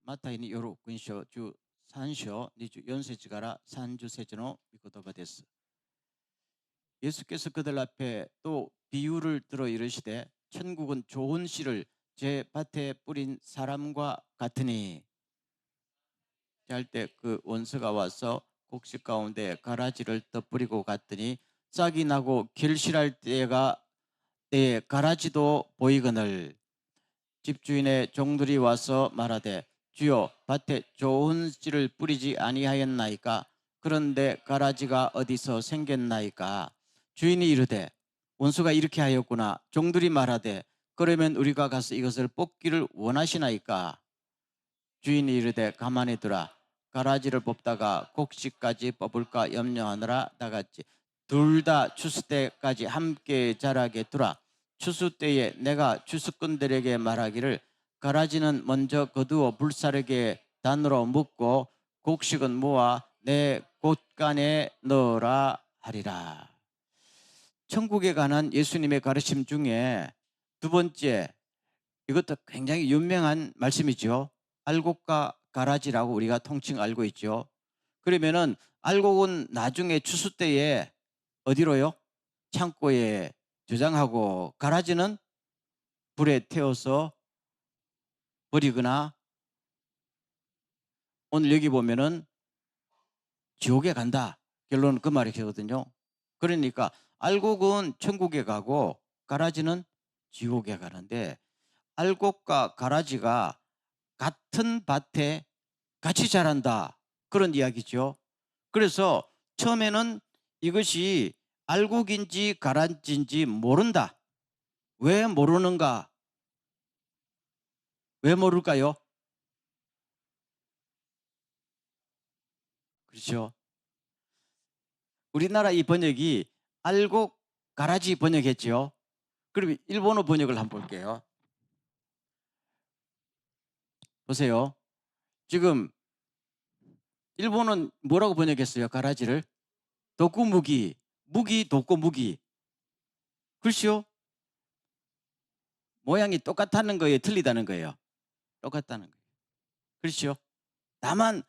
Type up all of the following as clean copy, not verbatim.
またによる勲章13章24節から30節の御言葉です。 예수께서 그들 앞에 또 비유를 들어 이르시되 천국은 좋은 씨를 제 밭에 뿌린 사람과 같으니, 할 때 그 원수가 와서 곡식 가운데 가라지를 떠뿌리고 갔더니 싹이 나고 결실할 때에 가라지도 보이거늘 집주인의 종들이 와서 말하되 주여 밭에 좋은 씨를 뿌리지 아니하였나이까? 그런데 가라지가 어디서 생겼나이까? 주인이 이르되 원수가 이렇게 하였구나. 종들이 말하되 그러면 우리가 가서 이것을 뽑기를 원하시나이까? 주인이 이르되 가만히 두라. 가라지를 뽑다가 곡식까지 뽑을까 염려하느라 나갔지. 둘 다 추수 때까지 함께 자라게 두라. 추수 때에 내가 추수꾼들에게 말하기를 가라지는 먼저 거두어 불사르게 단으로 묶고 곡식은 모아 내 곳간에 넣으라 하리라. 천국에 관한 예수님의 가르침 중에 두 번째, 이것도 굉장히 유명한 말씀이죠. 알곡과 가라지라고 우리가 통칭 알고 있죠. 그러면은 알곡은 나중에 추수 때에 어디로요? 창고에 저장하고, 가라지는 불에 태워서 버리거나, 오늘 여기 보면은 지옥에 간다. 결론은 그 말이거든요. 그러니까 알곡은 천국에 가고 가라지는 지옥에 가는데, 알곡과 가라지가 같은 밭에 같이 자란다, 그런 이야기죠. 그래서 처음에는 이것이 알곡인지 가라지인지 모른다. 왜 모르는가? 왜 모를까요? 그렇죠. 우리나라 이 번역이 알곡 가라지 번역했죠. 그럼 일본어 번역을 한번 볼게요. 보세요. 지금 일본은 뭐라고 번역했어요? 가라지를 독구무기, 무기 독구무기. 글쎄요, 모양이 똑같다는 거예요, 틀리다는 거예요? 똑같다는 거예요. 그렇죠. 다만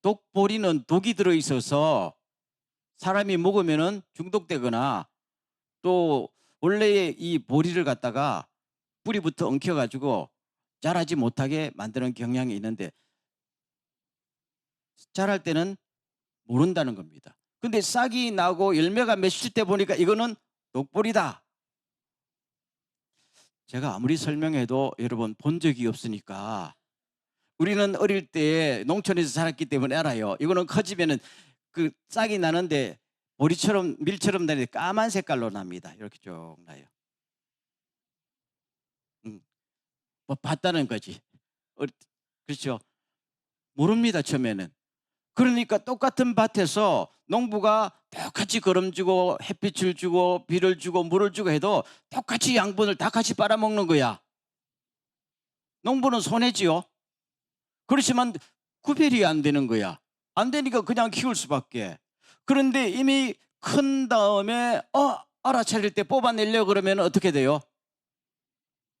독보리는 독이 들어있어서 사람이 먹으면 중독되거나, 또 원래의 이 보리를 갖다가 뿌리부터 엉켜가지고 자라지 못하게 만드는 경향이 있는데, 자랄 때는 모른다는 겁니다. 근데 싹이 나고 열매가 맺힐 때 보니까 이거는 독보리다. 제가 아무리 설명해도 여러분 본 적이 없으니까, 우리는 어릴 때 농촌에서 살았기 때문에 알아요. 이거는 커지면은 그 싹이 나는데 보리처럼 밀처럼 나는데 까만 색깔로 납니다. 이렇게 쭉 나요. 뭐 봤다는 거지. 그렇죠. 모릅니다, 처음에는. 그러니까 똑같은 밭에서 농부가 똑같이 거름주고 햇빛을 주고 비를 주고 물을 주고 해도 똑같이 양분을 다 같이 빨아먹는 거야. 농부는 손해지요. 그렇지만 구별이 안 되는 거야. 안 되니까 그냥 키울 수밖에. 그런데 이미 큰 다음에 알아차릴 때 뽑아내려고 그러면 어떻게 돼요?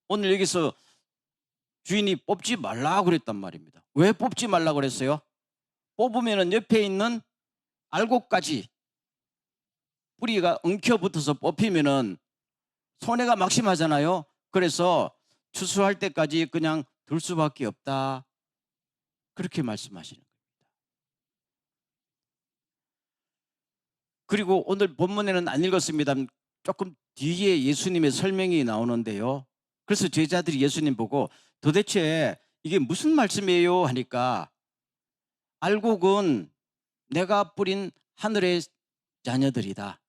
오늘 여기서 주인이 뽑지 말라고 그랬단 말입니다. 왜 뽑지 말라고 그랬어요? 뽑으면 옆에 있는 알곡까지 뿌리가 엉켜붙어서 뽑히면은 손해가 막심하잖아요. 그래서 추수할 때까지 그냥 둘 수밖에 없다, 그렇게 말씀하시는 겁니다. 그리고 오늘 본문에는 안 읽었습니다. 조금 뒤에 예수님의 설명이 나오는데요. 그래서 제자들이 예수님 보고 도대체 이게 무슨 말씀이에요 하니까, 알곡은 내가 뿌린 하늘의 자녀들이다.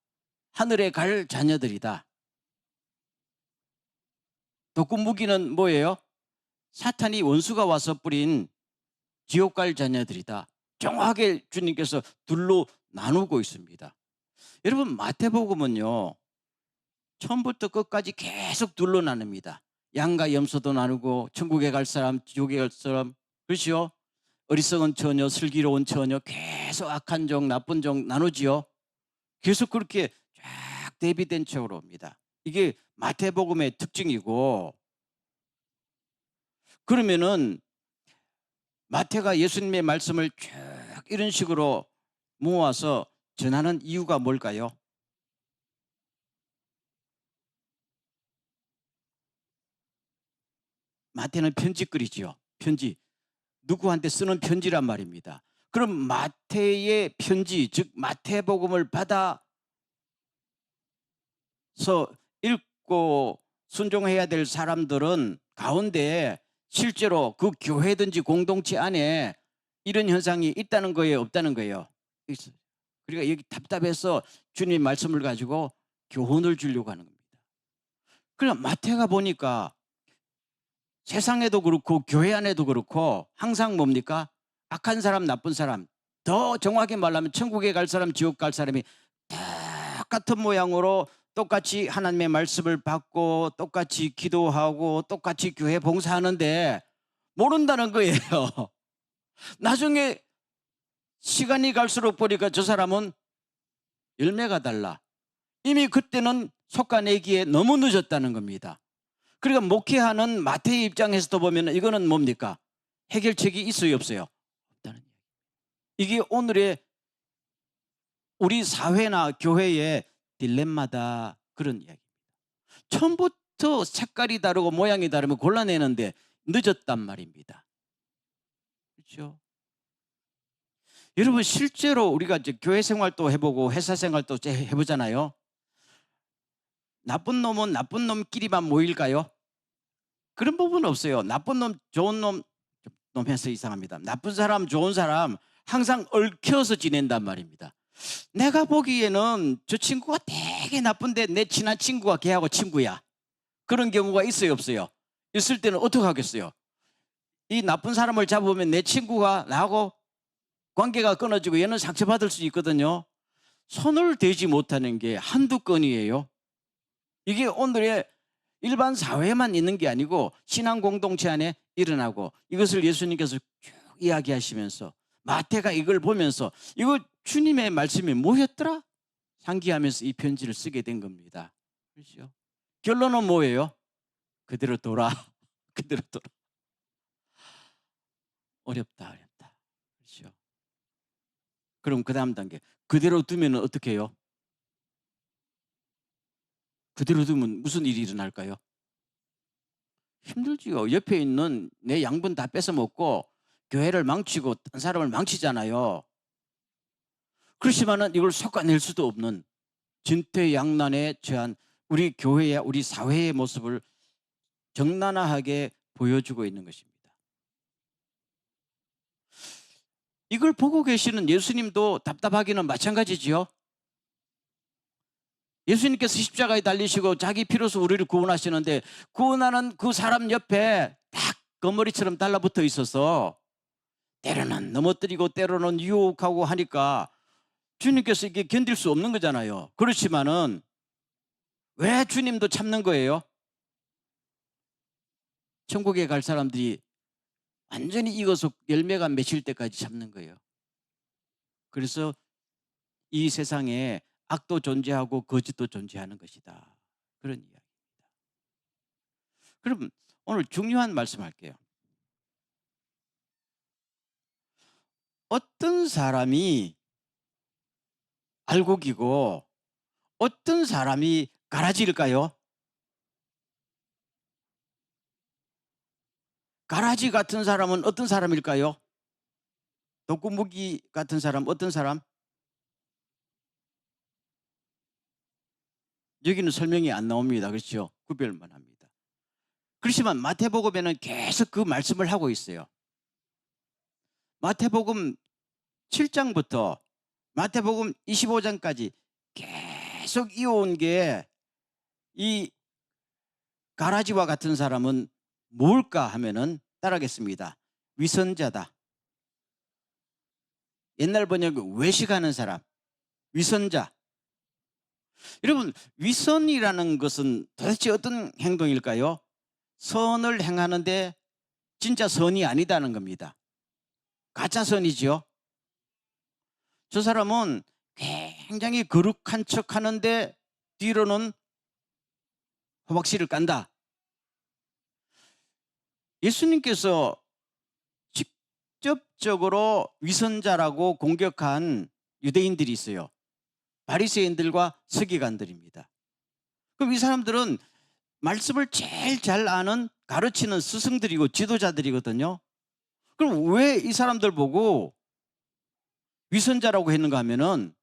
하늘에 갈 자녀들이다. 독구무기는 뭐예요? 사탄이 원수가 와서 뿌린 지옥 갈 자녀들이다. 정확하게 주님께서 둘로 나누고 있습니다. 여러분, 마태복음은요, 처음부터 끝까지 계속 둘로 나눕니다. 양과 염소도 나누고 천국에 갈 사람, 지옥에 갈 사람, 그렇죠? 어리석은 처녀, 슬기로운 처녀, 계속 악한 종, 나쁜 종 나누지요. 계속 그렇게 쫙 대비된 책으로 옵니다. 이게 마태복음의 특징이고, 그러면은 마태가 예수님의 말씀을 쭉 이런 식으로 모아서 전하는 이유가 뭘까요? 마태는 편지글이지요. 편지. 누구한테 쓰는 편지란 말입니다. 그럼 마태의 편지, 즉 마태복음을 받아서 읽고 순종해야 될 사람들은 가운데 실제로 그 교회든지 공동체 안에 이런 현상이 있다는 거예요, 없다는 거예요? 있어요. 그러니까 여기 답답해서 주님 말씀을 가지고 교훈을 주려고 하는 겁니다. 그럼 마태가 보니까 세상에도 그렇고 교회 안에도 그렇고 항상 뭡니까? 악한 사람, 나쁜 사람, 더 정확히 말하면 천국에 갈 사람, 지옥 갈 사람이 똑같은 모양으로 똑같이 하나님의 말씀을 받고 똑같이 기도하고 똑같이 교회 봉사하는데 모른다는 거예요. 나중에 시간이 갈수록 보니까 저 사람은 열매가 달라. 이미 그때는 속아내기에 너무 늦었다는 겁니다. 그러니까 목회하는 마태의 입장에서도 보면 이거는 뭡니까? 해결책이 있어요, 없어요? 없다는 얘기. 이게 오늘의 우리 사회나 교회의 딜레마다, 그런 이야기입니다. 처음부터 색깔이 다르고 모양이 다르면 골라내는데 늦었단 말입니다. 그렇죠? 여러분, 실제로 우리가 이제 교회 생활도 해보고 회사 생활도 해보잖아요. 나쁜 놈은 나쁜 놈끼리만 모일까요? 그런 부분은 없어요. 나쁜 놈, 좋은 놈, 해서 이상합니다. 나쁜 사람, 좋은 사람 항상 얽혀서 지낸단 말입니다. 내가 보기에는 저 친구가 되게 나쁜데 내 친한 친구가 걔하고 친구야. 그런 경우가 있어요, 없어요? 있을 때는 어떻게 하겠어요? 이 나쁜 사람을 잡으면 내 친구가 나하고 관계가 끊어지고 얘는 상처받을 수 있거든요. 손을 대지 못하는 게 한두 건이에요. 이게 오늘의 일반 사회에만 있는 게 아니고 신앙 공동체 안에 일어나고, 이것을 예수님께서 쭉 이야기하시면서 마태가 이걸 보면서 이거 주님의 말씀이 뭐였더라? 상기하면서 이 편지를 쓰게 된 겁니다. 그렇죠? 결론은 뭐예요? 그대로 돌아. 그대로 돌아. 어렵다. 그렇죠? 그럼 그 다음 단계. 그대로 두면 어떻게 해요? 그대로 두면 무슨 일이 일어날까요? 힘들지요. 옆에 있는 내 양분 다 뺏어먹고 교회를 망치고 딴 사람을 망치잖아요. 그렇지만은 이걸 솎아낼 수도 없는 진퇴양난에 처한 우리 교회와 우리 사회의 모습을 적나라하게 보여주고 있는 것입니다. 이걸 보고 계시는 예수님도 답답하기는 마찬가지지요. 예수님께서 십자가에 달리시고 자기 피로서 우리를 구원하시는데 구원하는 그 사람 옆에 딱 거머리처럼 달라붙어 있어서 때로는 넘어뜨리고 때로는 유혹하고 하니까 주님께서 이게 견딜 수 없는 거잖아요. 그렇지만은 왜 주님도 참는 거예요? 천국에 갈 사람들이 완전히 익어서 열매가 맺힐 때까지 참는 거예요. 그래서 이 세상에 악도 존재하고 거짓도 존재하는 것이다. 그런 이야기입니다. 그럼 오늘 중요한 말씀할게요. 어떤 사람이 알곡이고 어떤 사람이 가라지일까요? 가라지 같은 사람은 어떤 사람일까요? 독구무기 같은 사람 어떤 사람? 여기는 설명이 안 나옵니다. 그렇죠? 구별만 합니다. 그렇지만 마태복음에는 계속 그 말씀을 하고 있어요. 마태복음 7장부터 마태복음 25장까지 계속 이어온 게 이 가라지와 같은 사람은 뭘까 하면은 따라하겠습니다. 위선자다. 옛날 번역은 외식하는 사람, 위선자. 여러분, 위선이라는 것은 도대체 어떤 행동일까요? 선을 행하는데 진짜 선이 아니다는 겁니다. 가짜 선이지요. 저 사람은 굉장히 거룩한 척 하는데 뒤로는 호박씨를 깐다. 예수님께서 직접적으로 위선자라고 공격한 유대인들이 있어요. 바리새인들과 서기관들입니다. 그럼 이 사람들은 말씀을 제일 잘 아는 가르치는 스승들이고 지도자들이거든요. 그럼 왜 이 사람들 보고 위선자라고 했는가 하면은,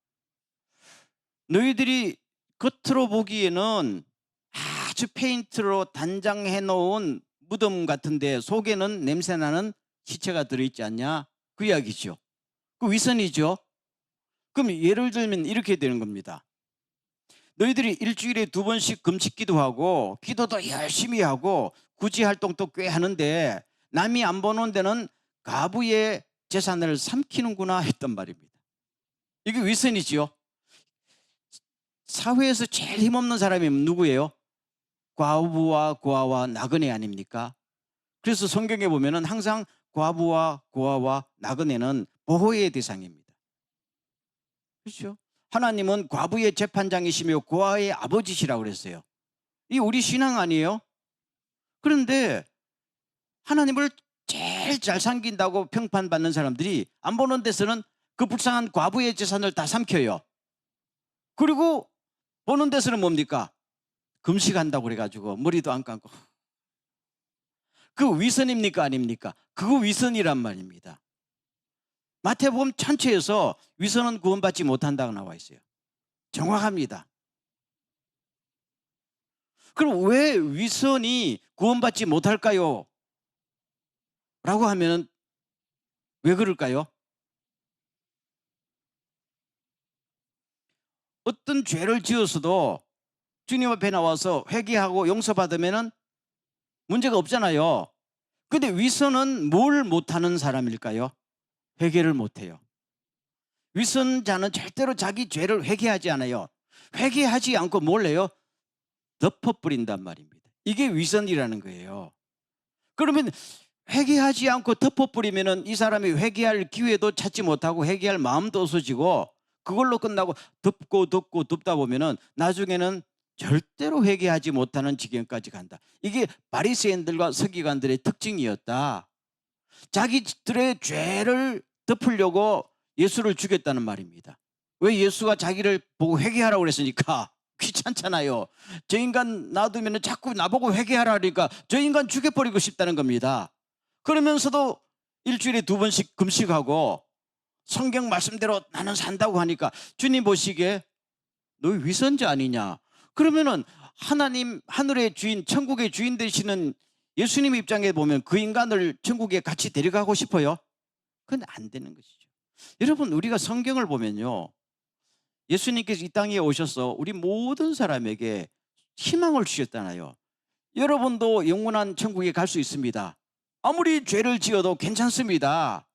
너희들이 겉으로 보기에는 아주 페인트로 단장해 놓은 무덤 같은데 속에는 냄새나는 시체가 들어있지 않냐, 그 이야기죠. 그 위선이죠. 그럼 예를 들면 이렇게 되는 겁니다. 너희들이 일주일에 2번씩 금식 기도하고 기도도 열심히 하고 구제 활동도 꽤 하는데 남이 안 보는 데는 가부의 재산을 삼키는구나 했단 말입니다. 이게 위선이지요. 사회에서 제일 힘없는 사람이 누구예요? 과부와 고아와 나그네 아닙니까? 그래서 성경에 보면은 항상 과부와 고아와 나그네는 보호의 대상입니다. 그렇죠? 하나님은 과부의 재판장이시며 고아의 아버지시라고 그랬어요. 이 우리 신앙 아니에요? 그런데 하나님을 제일 잘 섬긴다고 평판받는 사람들이 안 보는 데서는 그 불쌍한 과부의 재산을 다 삼켜요. 그리고 보는 데서는 뭡니까? 금식한다고 그래가지고 머리도 안 감고. 그 위선입니까 아닙니까? 그거 위선이란 말입니다. 마태복음 전체에서 위선은 구원받지 못한다고 나와 있어요. 정확합니다. 그럼 왜 위선이 구원받지 못할까요? 라고 하면 왜 그럴까요? 어떤 죄를 지었어도 주님 앞에 나와서 회개하고 용서받으면 문제가 없잖아요. 근데 위선은 뭘 못하는 사람일까요? 회개를 못해요. 위선자는 절대로 자기 죄를 회개하지 않아요. 회개하지 않고 뭘 해요? 덮어버린단 말입니다. 이게 위선이라는 거예요. 그러면 회개하지 않고 덮어버리면 이 사람이 회개할 기회도 찾지 못하고 회개할 마음도 없어지고 그걸로 끝나고 덮고 덮다 보면은 나중에는 절대로 회개하지 못하는 지경까지 간다. 이게 바리새인들과 서기관들의 특징이었다. 자기들의 죄를 덮으려고 예수를 죽였다는 말입니다. 왜? 예수가 자기를 보고 회개하라고 그랬으니까. 귀찮잖아요. 저 인간 놔두면 자꾸 나보고 회개하라 그러니까 저 인간 죽여버리고 싶다는 겁니다. 그러면서도 일주일에 2번씩 금식하고 성경 말씀대로 나는 산다고 하니까 주님 보시기에 너 위선자 아니냐? 그러면은 하나님 하늘의 주인 천국의 주인 되시는 예수님 입장에 보면 그 인간을 천국에 같이 데려가고 싶어요? 그건 안 되는 것이죠. 여러분, 우리가 성경을 보면요, 예수님께서 이 땅에 오셔서 우리 모든 사람에게 희망을 주셨잖아요. 여러분도 영원한 천국에 갈 수 있습니다. 아무리 죄를 지어도 괜찮습니다.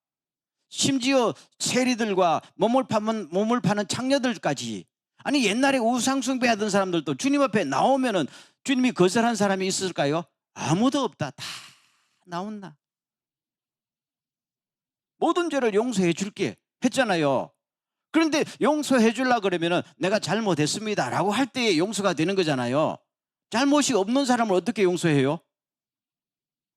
심지어 세리들과 몸을 파는 창녀들까지, 아니 옛날에 우상 숭배하던 사람들도 주님 앞에 나오면은 주님이 거절한 사람이 있을까요? 아무도 없다. 다 나온다. 모든 죄를 용서해 줄게 했잖아요. 그런데 용서해 주려고 그러면은 내가 잘못했습니다 라고 할 때 용서가 되는 거잖아요. 잘못이 없는 사람을 어떻게 용서해요?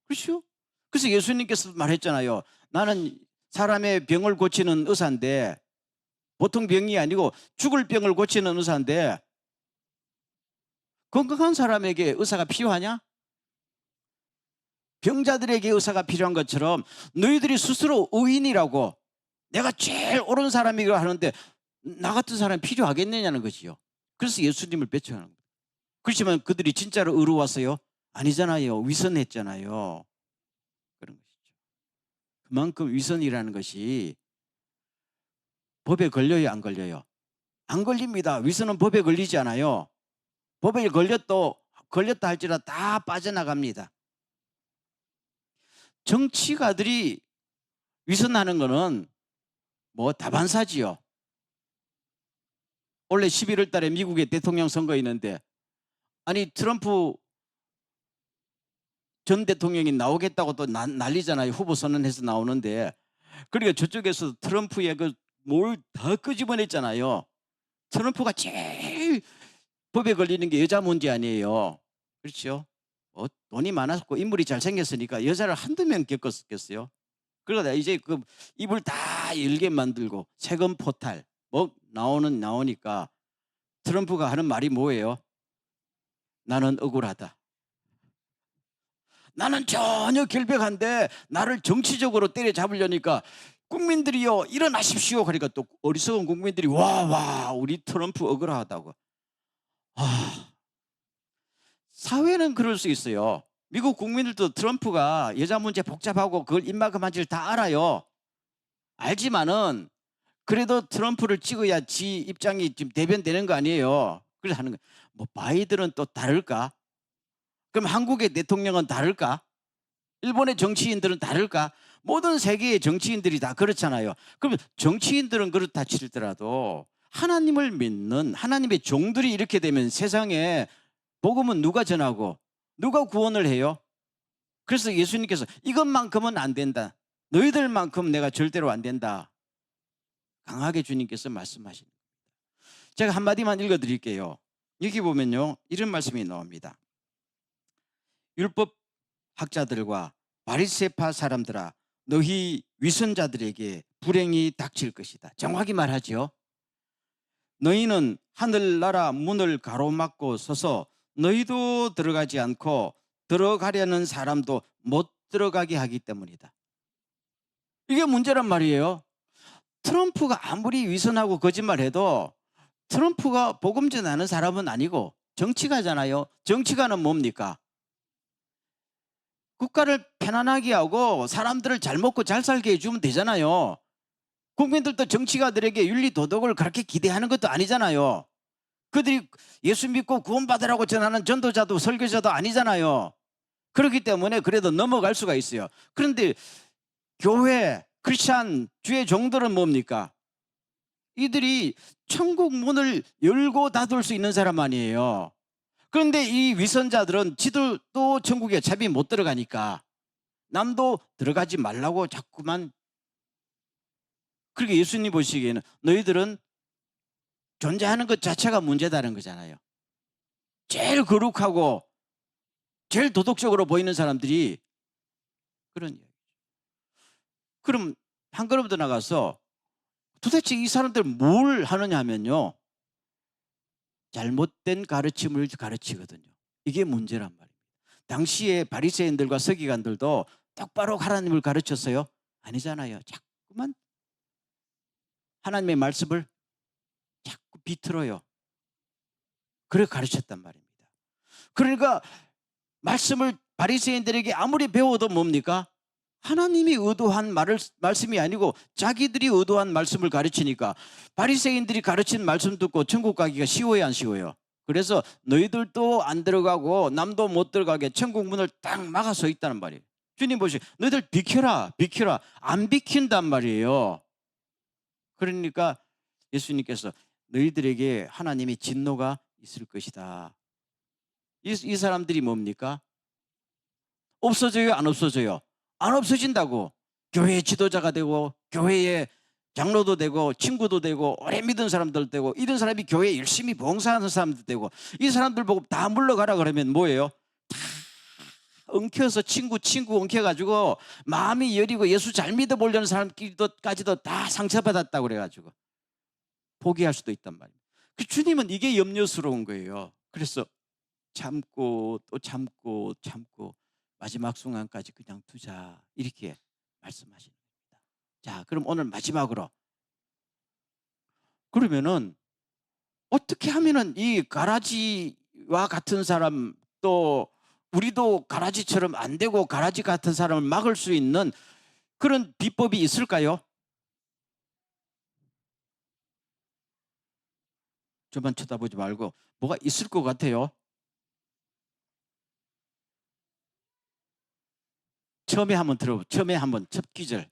그렇죠? 그래서 예수님께서 말했잖아요. 나는 사람의 병을 고치는 의사인데, 보통 병이 아니고 죽을 병을 고치는 의사인데 건강한 사람에게 의사가 필요하냐? 병자들에게 의사가 필요한 것처럼 너희들이 스스로 의인이라고, 내가 제일 옳은 사람이라고 하는데 나 같은 사람이 필요하겠느냐는 것이요. 그래서 예수님을 배척하는 거예요. 그렇지만 그들이 진짜로 의로웠어요? 아니잖아요. 위선했잖아요. 그런 것이죠. 그만큼 위선이라는 것이 법에 걸려요, 안 걸려요? 안 걸립니다. 위선은 법에 걸리지 않아요. 법에 걸렸다 할지라도 다 빠져나갑니다. 정치가들이 위선하는 거는 뭐 다반사지요. 올해 11월 달에 미국의 대통령 선거 있는데, 아니 트럼프 전 대통령이 나오겠다고 또 난리잖아요. 후보 선언해서 나오는데, 그러니까 저쪽에서 트럼프의 그 뭘 더 끄집어냈잖아요. 트럼프가 제일 법에 걸리는 게 여자 문제 아니에요. 그렇죠? 돈이 많았고 인물이 잘생겼으니까 여자를 한두 명 겪었겠어요. 그러다 이제 그 입을 다 열게 만들고 세금 포탈 뭐 나오니까 트럼프가 하는 말이 뭐예요? 나는 억울하다. 나는 전혀 결백한데 나를 정치적으로 때려잡으려니까 국민들이요 일어나십시오. 그러니까 또 어리석은 국민들이 와 우리 트럼프 억울하다고. 아, 사회는 그럴 수 있어요. 미국 국민들도 트럼프가 여자 문제 복잡하고 그걸 입막음한지를 다 알아요. 알지만은 그래도 트럼프를 찍어야 지 입장이 지금 대변되는 거 아니에요. 그래서 하는 거예요. 뭐 바이든은 또 다를까? 그럼 한국의 대통령은 다를까? 일본의 정치인들은 다를까? 모든 세계의 정치인들이 다 그렇잖아요. 그러면 정치인들은 그렇다 치더라도 하나님을 믿는 하나님의 종들이 이렇게 되면 세상에 복음은 누가 전하고 누가 구원을 해요? 그래서 예수님께서 이것만큼은 안 된다. 너희들만큼 내가 절대로 안 된다. 강하게 주님께서 말씀하십니다. 제가 한마디만 읽어드릴게요. 여기 보면요 이런 말씀이 나옵니다. 율법 학자들과 바리새파 사람들아 너희 위선자들에게 불행이 닥칠 것이다. 정확히 말하지요. 너희는 하늘나라 문을 가로막고 서서 너희도 들어가지 않고 들어가려는 사람도 못 들어가게 하기 때문이다. 이게 문제란 말이에요. 트럼프가 아무리 위선하고 거짓말해도 트럼프가 복음 전하는 사람은 아니고 정치가잖아요. 정치가는 뭡니까? 국가를 편안하게 하고 사람들을 잘 먹고 잘 살게 해주면 되잖아요. 국민들도 정치가들에게 윤리 도덕을 그렇게 기대하는 것도 아니잖아요. 그들이 예수 믿고 구원받으라고 전하는 전도자도 설교자도 아니잖아요. 그렇기 때문에 그래도 넘어갈 수가 있어요. 그런데 교회, 크리스찬, 주의 종들은 뭡니까? 이들이 천국 문을 열고 닫을 수 있는 사람 아니에요. 그런데 이 위선자들은 지들도 천국에 차비 못 들어가니까 남도 들어가지 말라고 자꾸만. 그렇게 예수님 보시기에는 너희들은 존재하는 것 자체가 문제다는 거잖아요. 제일 거룩하고 제일 도덕적으로 보이는 사람들이 그런 이야기. 그럼 한 걸음 더 나가서 도대체 이 사람들 뭘 하느냐 하면요 잘못된 가르침을 가르치거든요. 이게 문제란 말이에요. 당시에 바리새인들과 서기관들도 똑바로 하나님을 가르쳤어요? 아니잖아요. 자꾸만 하나님의 말씀을 자꾸 비틀어요. 그래 가르쳤단 말입니다. 그러니까 말씀을 바리새인들에게 아무리 배워도 뭡니까? 하나님이 의도한 말씀이 아니고 자기들이 의도한 말씀을 가르치니까 바리새인들이 가르친 말씀 듣고 천국 가기가 쉬워요, 안 쉬워요? 그래서 너희들도 안 들어가고 남도 못 들어가게 천국 문을 딱 막아서 있다는 말이에요. 주님 보시고 너희들 비켜라 비켜라 안 비킨단 말이에요. 그러니까 예수님께서 너희들에게 하나님의 진노가 있을 것이다. 이 사람들이 뭡니까? 없어져요, 안 없어져요? 안 없어진다고. 교회의 지도자가 되고 교회의 장로도 되고 친구도 되고 오래 믿은 사람들 되고 이런 사람이 교회에 열심히 봉사하는 사람들 되고 이 사람들 보고 다 물러가라 그러면 뭐예요? 다 엉켜서 친구 엉켜가지고 마음이 여리고 예수 잘 믿어보려는 사람끼리도까지도 다 상처받았다고 그래가지고 포기할 수도 있단 말이에요. 그 주님은 이게 염려스러운 거예요. 그래서 참고 또 참고 마지막 순간까지 그냥 두자 이렇게 말씀하시는 겁니다. 자, 그럼 오늘 마지막으로 그러면은 어떻게 하면은 이 가라지와 같은 사람 또 우리도 가라지처럼 안 되고 가라지 같은 사람을 막을 수 있는 그런 비법이 있을까요? 저만 쳐다보지 말고 뭐가 있을 것 같아요. 처음에 한번 첫 귀절.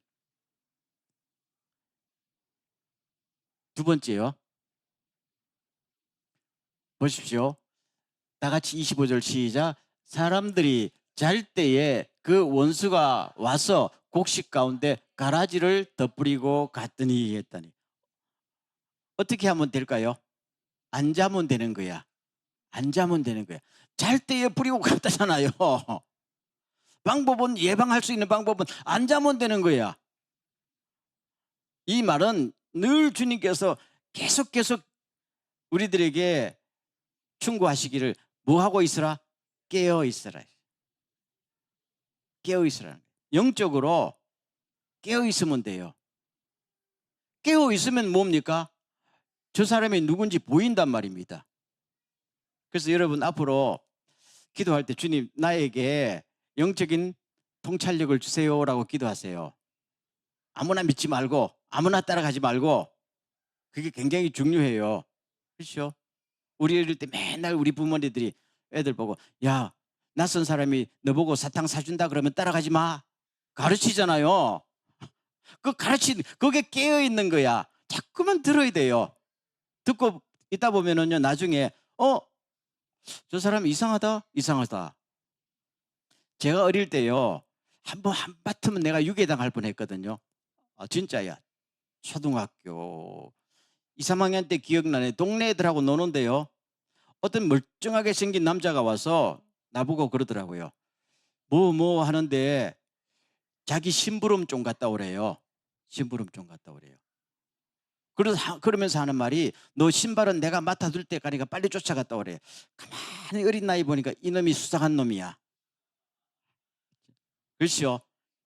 두 번째요. 보십시오. 다 같이 25절 시작. 사람들이 잘 때에 그 원수가 와서 곡식 가운데 가라지를 덧뿌리고 갔더니 했다니. 어떻게 하면 될까요? 안 자면 되는 거야. 안 자면 되는 거야. 잘 때에 뿌리고 갔다잖아요. 방법은 예방할 수 있는 방법은 안 자면 되는 거야. 이 말은 늘 주님께서 계속 우리들에게 충고하시기를 뭐 하고 있으라? 깨어 있으라. 깨어 있으라. 영적으로 깨어 있으면 돼요. 깨어 있으면 뭡니까? 저 사람이 누군지 보인단 말입니다. 그래서 여러분 앞으로 기도할 때 주님 나에게 영적인 통찰력을 주세요라고 기도하세요. 아무나 믿지 말고 아무나 따라가지 말고 그게 굉장히 중요해요. 그렇죠? 우리 어릴 때 맨날 우리 부모님들이 애들 보고 야 낯선 사람이 너 보고 사탕 사준다 그러면 따라가지 마. 가르치잖아요. 그 가르치는 그게 깨어 있는 거야. 자꾸만 들어야 돼요. 듣고 있다 보면은요 나중에 저 사람 이상하다. 제가 어릴 때요 한바트면 내가 유괴당할 뻔했거든요. 진짜야. 초등학교 2, 3학년 때 기억나네. 동네 애들하고 노는데요. 어떤 멀쩡하게 생긴 남자가 와서 나보고 그러더라고요. 뭐 하는데 자기 심부름 좀 갔다 오래요. 심부름 좀 갔다 오래요. 그러면서 하는 말이 너 신발은 내가 맡아둘 때까지가 빨리 쫓아갔다 오래. 가만히 어린 나이 보니까 이놈이 수상한 놈이야. 그렇죠?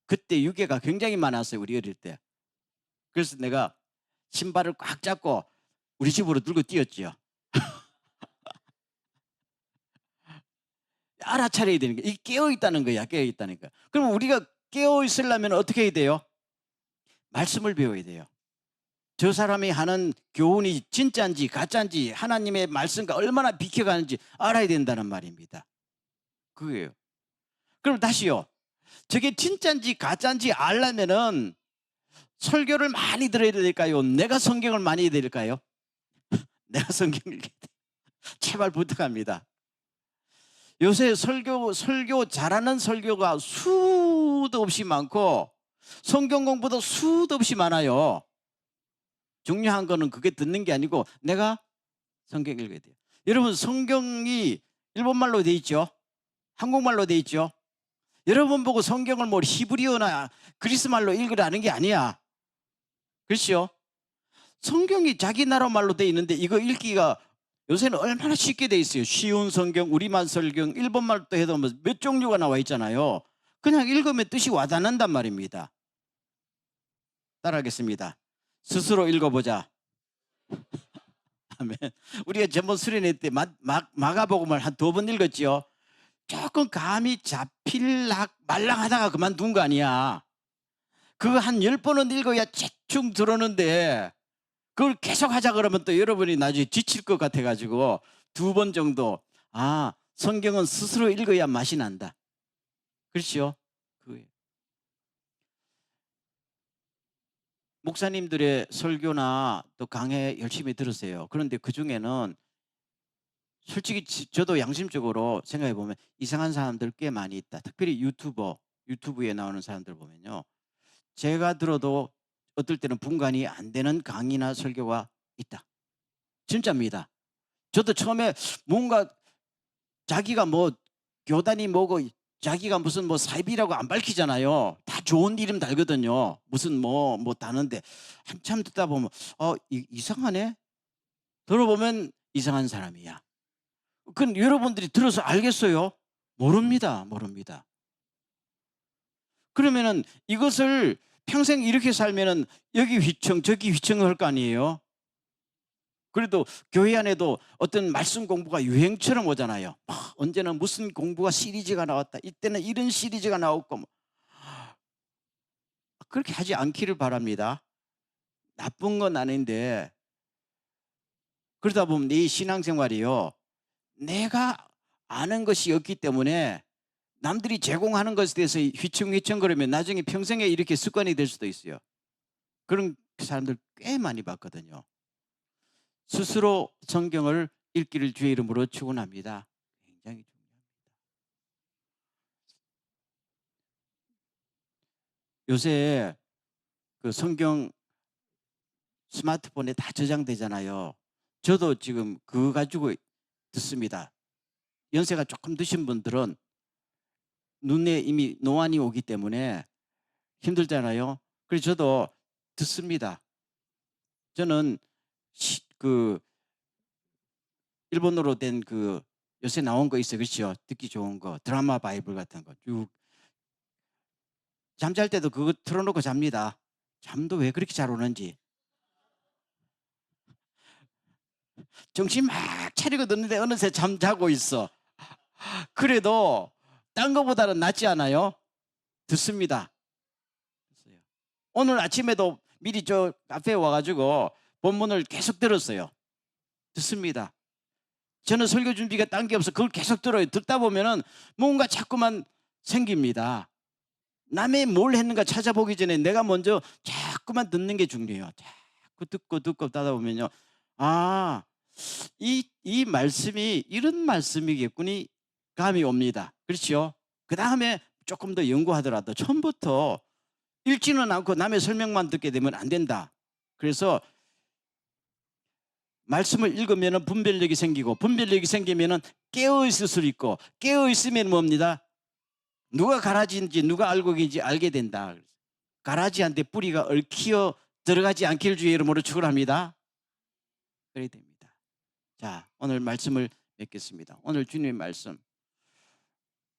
그때 유괴가 굉장히 많았어요. 우리 어릴 때. 그래서 내가 신발을 꽉 잡고 우리 집으로 들고 뛰었지요. 알아차려야 되는 게, 이 깨어있다는 거야. 깨어있다니까. 그럼 우리가 깨어있으려면 어떻게 해야 돼요? 말씀을 배워야 돼요. 저 사람이 하는 교훈이 진짜인지 가짜인지 하나님의 말씀과 얼마나 비켜가는지 알아야 된다는 말입니다. 그거예요. 그럼 다시요. 저게 진짜인지 가짜인지 알려면은 설교를 많이 들어야 될까요? 내가 성경을 많이 해야 될까요? 내가 성경을 읽어야 돼. 제발 부탁합니다. 요새 설교 잘하는 설교가 수도 없이 많고 성경 공부도 수도 없이 많아요. 중요한 거는 그게 듣는 게 아니고 내가 성경 읽어야 돼요. 여러분 성경이 일본말로 돼 있죠? 한국말로 돼 있죠? 여러분 보고 성경을 뭐 히브리어나 그리스말로 읽으라는 게 아니야. 그렇죠? 성경이 자기 나라 말로 돼 있는데 이거 읽기가 요새는 얼마나 쉽게 돼 있어요. 쉬운 성경, 우리말 성경, 일본말도 해도 몇 종류가 나와 있잖아요. 그냥 읽으면 뜻이 와닿는단 말입니다. 따라하겠습니다. 스스로 읽어보자. 아멘. 우리가 전번 수련회 때 마가복음을 한 2번 읽었지요. 조금 감이 잡힐락 말랑하다가 그만둔 거 아니야. 그거 한 10번은 읽어야 대충 들었는데 그걸 계속 하자 그러면 또 여러분이 나중에 지칠 것 같아가지고 2번 정도 성경은 스스로 읽어야 맛이 난다. 그렇죠? 목사님들의 설교나 또 강해 열심히 들으세요. 그런데 그중에는 솔직히 저도 양심적으로 생각해 보면 이상한 사람들 꽤 많이 있다. 특별히 유튜브에 나오는 사람들 보면요. 제가 들어도 어떨 때는 분간이 안 되는 강의나 설교가 있다. 진짜입니다. 저도 처음에 뭔가 자기가 뭐 교단이 뭐고 자기가 무슨 뭐 사입이라고 안 밝히잖아요. 다 좋은 이름 달거든요. 무슨 뭐 다는데 한참 듣다 보면 이상하네. 들어보면 이상한 사람이야. 그건 여러분들이 들어서 알겠어요? 모릅니다. 그러면은 이것을 평생 이렇게 살면은 여기 휘청 저기 휘청을 할 거 아니에요? 그래도 교회 안에도 어떤 말씀 공부가 유행처럼 오잖아요. 언제는 무슨 공부가 시리즈가 나왔다. 이때는 이런 시리즈가 나왔고 그렇게 하지 않기를 바랍니다. 나쁜 건 아닌데 그러다 보면 네 신앙생활이요. 내가 아는 것이 없기 때문에 남들이 제공하는 것에 대해서 휘청휘청거리면 나중에 평생에 이렇게 습관이 될 수도 있어요. 그런 사람들 꽤 많이 봤거든요. 스스로 성경을 읽기를 주의 이름으로 축원합니다. 굉장히 중요합니다. 요새 그 성경 스마트폰에 다 저장되잖아요. 저도 지금 그거 가지고 듣습니다. 연세가 조금 드신 분들은 눈에 이미 노안이 오기 때문에 힘들잖아요. 그래서 저도 듣습니다. 저는 그 일본어로 된 그 요새 나온 거 있어요. 그렇죠? 듣기 좋은 거. 드라마 바이블 같은 거 쭉. 잠잘 때도 그거 틀어놓고 잡니다. 잠도 왜 그렇게 잘 오는지. 정신 막 차리고 듣는데 어느새 잠자고 있어. 그래도 딴 거보다는 낫지 않아요? 듣습니다. 오늘 아침에도 미리 저 카페에 와가지고 본문을 계속 들었어요. 듣습니다. 저는 설교 준비가 딴 게 없어 그걸 계속 들어요. 듣다 보면은 뭔가 자꾸만 생깁니다. 남의 뭘 했는가 찾아보기 전에 내가 먼저 자꾸만 듣는 게 중요해요. 자꾸 듣고 따다 보면요. 아, 이 말씀이 이런 말씀이겠군이 감이 옵니다. 그렇죠? 그 다음에 조금 더 연구하더라도 처음부터 읽지는 않고 남의 설명만 듣게 되면 안 된다. 그래서 말씀을 읽으면 분별력이 생기고 분별력이 생기면 깨어있을 수 있고 깨어있으면 뭡니다? 누가 가라지인지 누가 알곡인지 알게 된다. 가라지한테 뿌리가 얽히어 들어가지 않기를 주의 이름으로 축원합니다. 그래야 됩니다. 자, 오늘 말씀을 맺겠습니다. 오늘 주님의 말씀.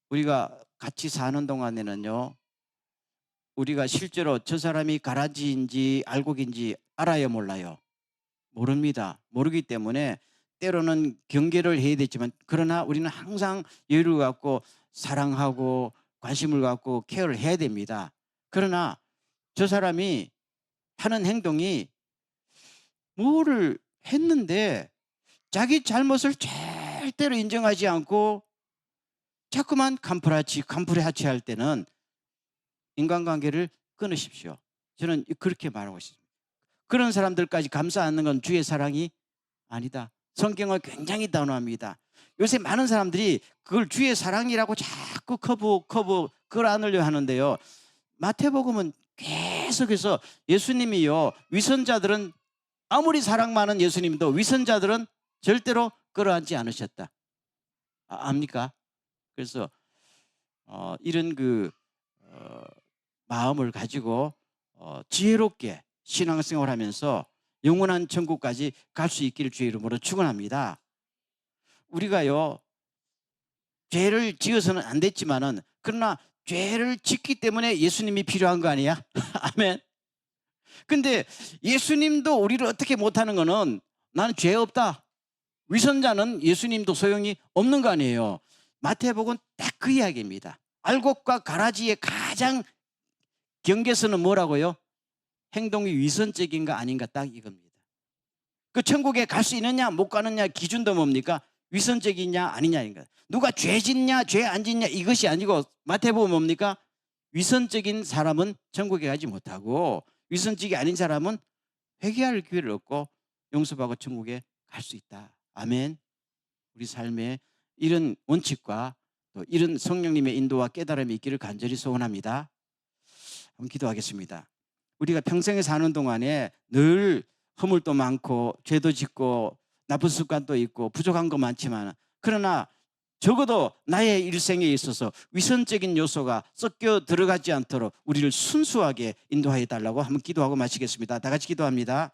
우리가 같이 사는 동안에는요. 우리가 실제로 저 사람이 가라지인지 알곡인지 알아요, 몰라요? 모릅니다. 모르기 때문에 때로는 경계를 해야 되지만 그러나 우리는 항상 여유를 갖고 사랑하고 관심을 갖고 케어를 해야 됩니다. 그러나 저 사람이 하는 행동이 뭐를 했는데 자기 잘못을 절대로 인정하지 않고 자꾸만 간푸레하치 할 때는 인간관계를 끊으십시오. 저는 그렇게 말하고 있습니다. 그런 사람들까지 감싸 안는 건 주의 사랑이 아니다. 성경을 굉장히 단호합니다. 요새 많은 사람들이 그걸 주의 사랑이라고 자꾸 커브 끌어안으려 하는데요. 마태복음은 계속해서 예수님이요. 위선자들은 아무리 사랑 많은 예수님도 위선자들은 절대로 끌어안지 않으셨다. 압니까? 그래서 이런 마음을 가지고 지혜롭게 신앙생활을 하면서 영원한 천국까지 갈 수 있기를 주의 이름으로 축원합니다. 우리가요 죄를 지어서는 안 됐지만은 그러나 죄를 짓기 때문에 예수님이 필요한 거 아니야? 아멘. 근데 예수님도 우리를 어떻게 못하는 거는 나는 죄 없다. 위선자는 예수님도 소용이 없는 거 아니에요. 마태복음 딱 그 이야기입니다. 알곡과 가라지의 가장 경계선은 뭐라고요? 행동이 위선적인가 아닌가 딱 이겁니다. 그 천국에 갈 수 있느냐 못 가느냐 기준도 뭡니까? 위선적이냐 아니냐인가. 누가 죄 짓냐 죄 안 짓냐 이것이 아니고 마태복음 뭡니까? 위선적인 사람은 천국에 가지 못하고 위선적이 아닌 사람은 회개할 기회를 얻고 용서받고 천국에 갈 수 있다. 아멘. 우리 삶에 이런 원칙과 또 이런 성령님의 인도와 깨달음이 있기를 간절히 소원합니다. 한번 기도하겠습니다. 우리가 평생에 사는 동안에 늘 허물도 많고 죄도 짓고 나쁜 습관도 있고 부족한 거 많지만 그러나 적어도 나의 일생에 있어서 위선적인 요소가 섞여 들어가지 않도록 우리를 순수하게 인도하여 달라고 한번 기도하고 마치겠습니다. 다 같이 기도합니다.